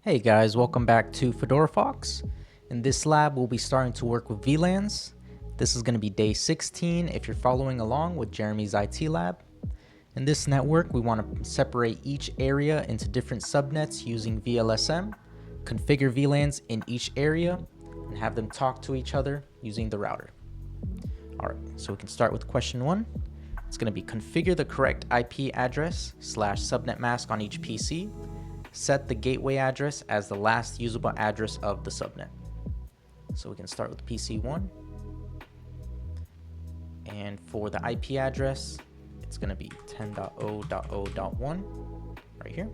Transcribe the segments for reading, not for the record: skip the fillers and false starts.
Hey guys, welcome back to Fedora Fox. In this lab, we'll be starting to work with VLANs. This is going to be day 16 if you're following along with Jeremy's IT lab. In this network, we want to separate each area into different subnets using VLSM, configure VLANs in each area, and have them talk to each other using the router. Alright, so we can start with question 1. It's going to be configure the correct IP address / subnet mask on each PC. Set the gateway address as the last usable address of the subnet. So we can start with PC1. And for the IP address, it's going to be 10.0.0.1 right here.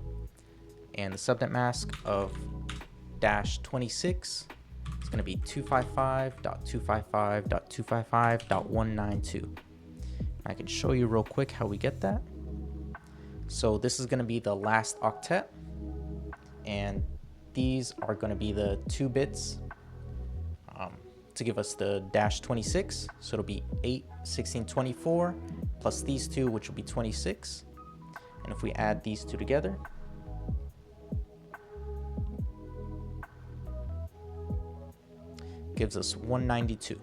And the subnet mask of -26 is going to be 255.255.255.192. I can show you real quick how we get that. So this is going to be the last octet. And these are going to be the 2 bits to give us the -26. So it'll be 8, 16, 24 plus these 2, which will be 26. And if we add these 2 together, gives us 192.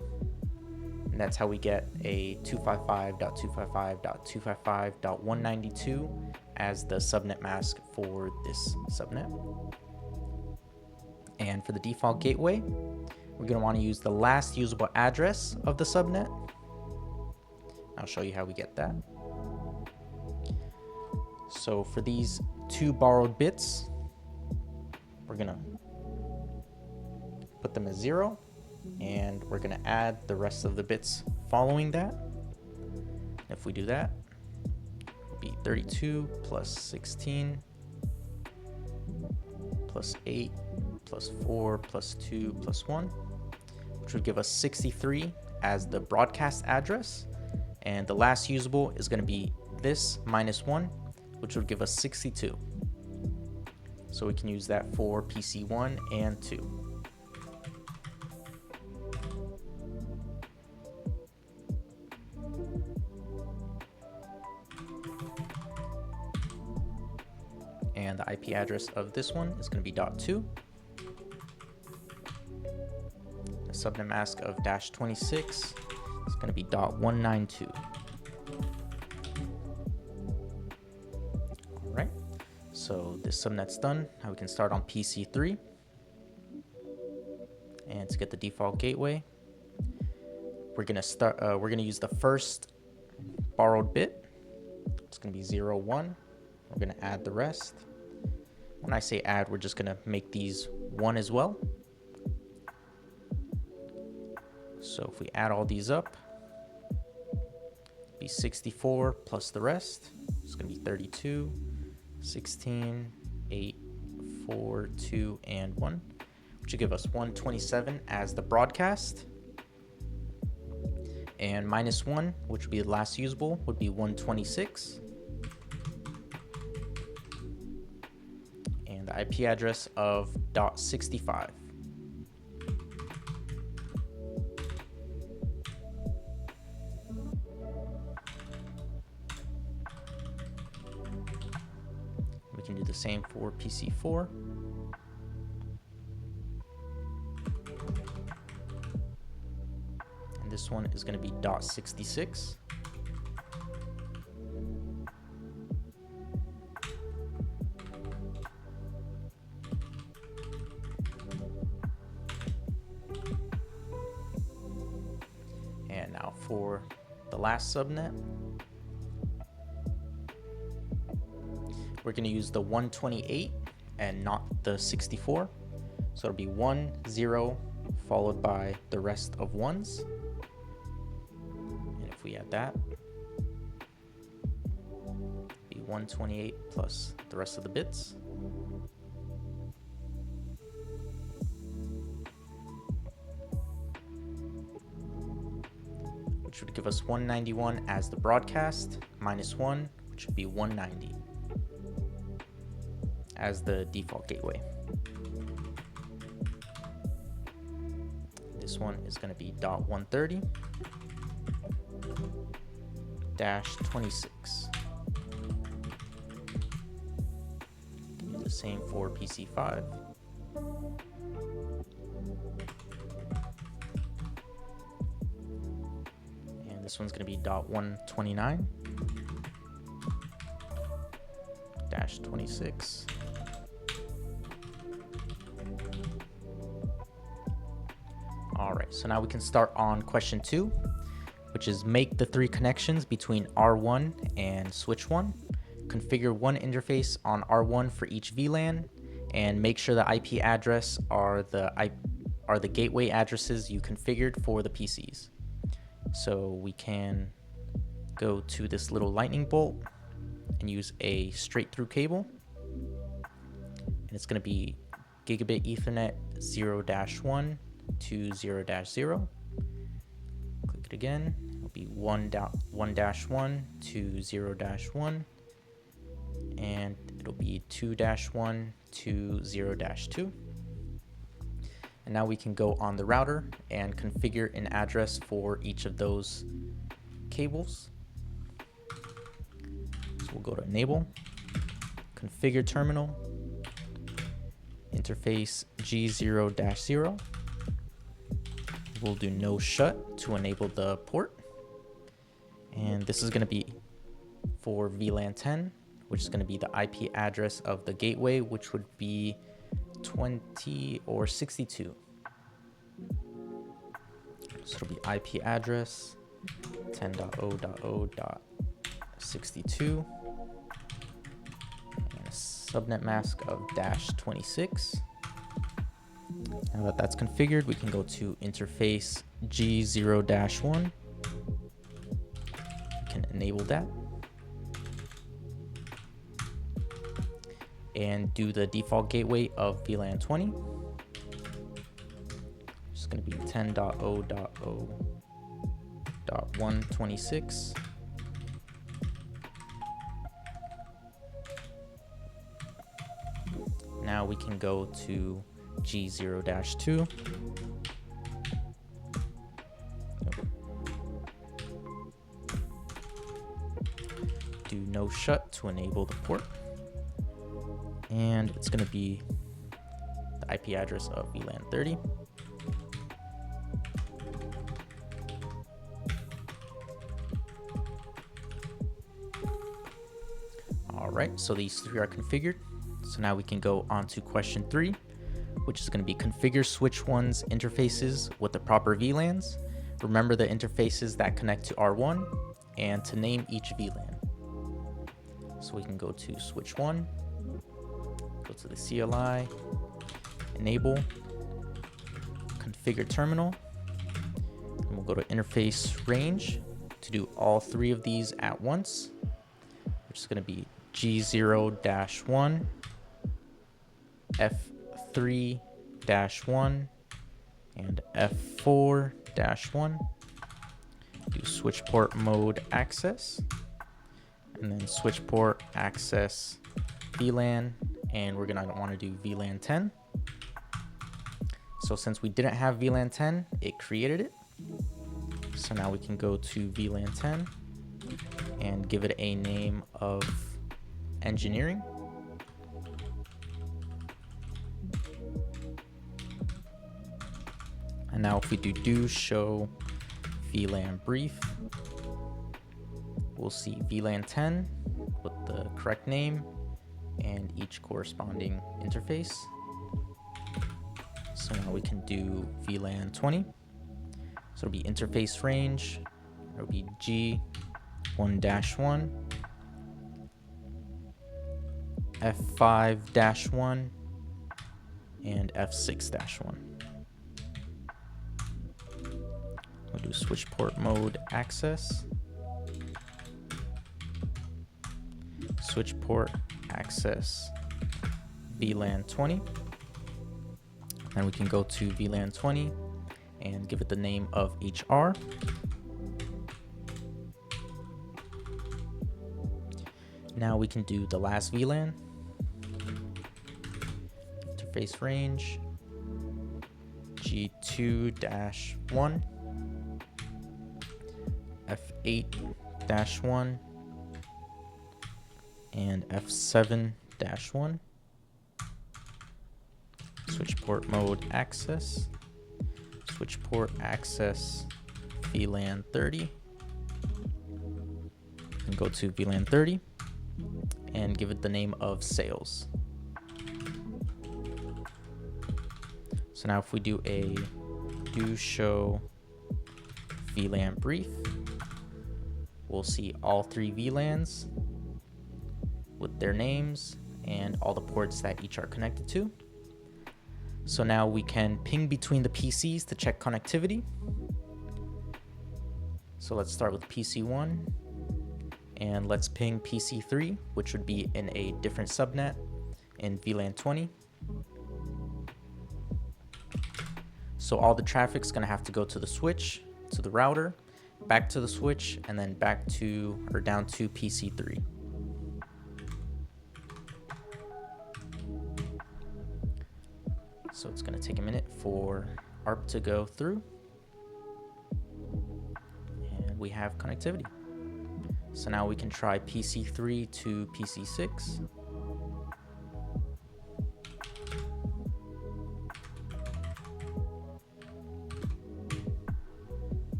And that's how we get a 255.255.255.192 as the subnet mask for this subnet. And for the default gateway, we're going to want to use the last usable address of the subnet. I'll show you how we get that. So for these 2 borrowed bits, we're going to put them as 0. And we're going to add the rest of the bits following that. If we do that, it'll be 32 plus 16 plus 8 plus 4 plus 2 plus 1, which would give us 63 as the broadcast address. And the last usable is going to be this -1, which would give us 62. So we can use that for PC1 and 2. And the IP address of this one is going to be .2. The subnet mask of -26 is going to be .192. Alright, so this subnet's done. Now we can start on PC3. And to get the default gateway, we're going to use the first borrowed bit. It's going to be 0, 1. We're going to add the rest. When I say add, we're just going to make these 1 as well. So if we add all these up, it'll be 64 plus the rest. It's going to be 32, 16, 8, 4, 2, and 1, which will give us 127 as the broadcast. And -1, which would be the last usable, would be 126. The IP address of .65. We can do the same for PC4. And this one is going to be .66. And now for the last subnet, we're going to use the 128 and not the 64. So it'll be 1, 0, followed by the rest of 1s. And if we add that, it'll be 128 plus the rest of the bits. Which would give us 191 as the broadcast, -1, which would be 190 as the default gateway. This one is going to be .130-26. Do the same for PC5. And this one's going to be .129-26. All right, so now we can start on question 2, which is make the 3 connections between R1 and switch 1. Configure one interface on R1 for each VLAN, and make sure the IP address are the gateway addresses you configured for the PCs. So we can go to this little lightning bolt and use a straight through cable, and it's going to be gigabit Ethernet 0-1 to 0-0. Click it again. It'll be 1-1 to 0-1, and it'll be 2-1 to 0-2. And now we can go on the router and configure an address for each of those cables. So we'll go to enable, configure terminal, interface G0-0. We'll do no shut to enable the port. And this is going to be for VLAN 10, which is going to be the IP address of the gateway, which would be 20 or 62. So it'll be IP address 10.0.0.62 and a subnet mask of -26. Now that that's configured, we can go to interface G0-1. We can enable that and do the default gateway of VLAN 20. It's going to be 10.0.0.126. Now we can go to G0-2. Do no shut to enable the port. And it's going to be the IP address of VLAN 30. All right, so these 3 are configured. So now we can go on to question 3, which is going to be configure switch 1's interfaces with the proper VLANs. Remember the interfaces that connect to R1 and to name each VLAN. So we can go to switch 1, go to the CLI, enable, configure terminal, and we'll go to interface range to do all 3 of these at once, which is going to be G0-1, F3-1, and F4-1. Do switch port mode access, and then switch port access VLAN, and we're gonna want to do VLAN 10. So since we didn't have VLAN 10, it created it. So now we can go to VLAN 10 and give it a name of engineering. And now if we do show VLAN brief, we'll see VLAN 10 with the correct name and each corresponding interface. So now we can do VLAN 20. So it'll be interface range, it'll be G1-1, F5-1, and F6-1. We'll do switch port mode access, switch port access VLAN 20. And we can go to VLAN 20 and give it the name of HR. Now we can do the last VLAN. Interface range G2-1, F8-1, and F7-1. switch port mode access, switch port access VLAN 30, and go to VLAN 30 and give it the name of sales. So now if we do a do show VLAN brief, we'll see all 3 VLANs with their names and all the ports that each are connected to. So now we can ping between the PCs to check connectivity. So let's start with PC1 and let's ping PC3, which would be in a different subnet in VLAN 20. So all the traffic's gonna have to go to the switch, to the router, back to the switch, and then back to or down to PC3. So it's gonna take a minute for ARP to go through. And we have connectivity. So now we can try PC3 to PC6.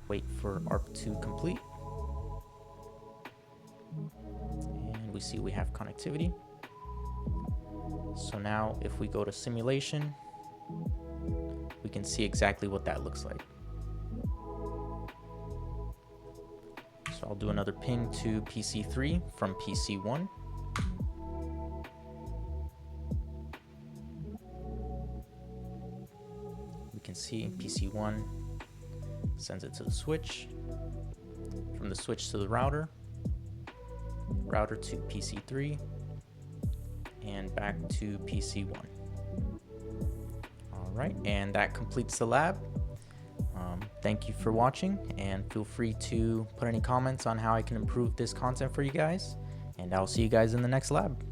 Wait for ARP to complete. And we see we have connectivity. So now if we go to simulation, we can see exactly what that looks like. So I'll do another ping to PC3 from PC1. We can see PC1 sends it to the switch, from the switch to the router, router to PC3, and back to PC1. All right, and that completes the lab. Thank you for watching, and feel free to put any comments on how I can improve this content for you guys, and I'll see you guys in the next lab.